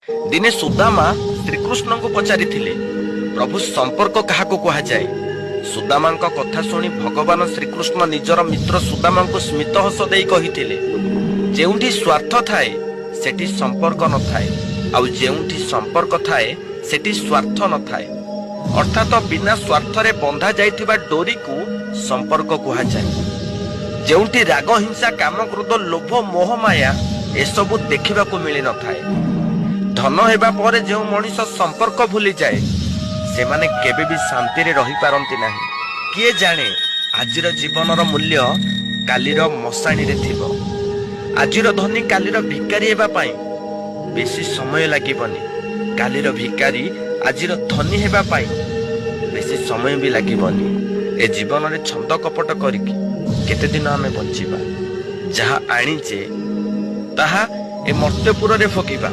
दिने सुदामा श्रीकृष्ण को पचारि प्रभु संपर्क क्या कहुए। सुदामा कथा शुणी भगवान श्रीकृष्ण निजर मित्र सुदामा को स्मित हस दे कही जेउठी स्वार्थ थाए सेठी संपर्क न थाए आउ जेउठी संपर्क थाए सेठी स्वार्थ न थाए। अर्थात बिना स्वार्थ रे बंधा जाइथिबा डोरी को संपर्क कहुए। जेउठी राग हिंसा काम क्रोध लोभ मोह माया एसबू देखा मिल न थाए। धन हेबा परे जो मनीष संपर्क भूली जाए से माने केबे भी शांति रे रही पारंती नाही। किए जाने आजिर जीवनर मूल्य कालीर मशाणी रे थिबो। आजिर धनी कालीर भिकारी हेबा पाई बेसी समय लागिबनी। कालीर भिकारी आजिर धनी हेबा पाई बेसी समय भी लागिबनी। ए जीवन रे छंद कपट करिकि केते दिन आमे बंचिबा। जहा आनीचे ताहा ए मर्त्यपुर रे फकीबा।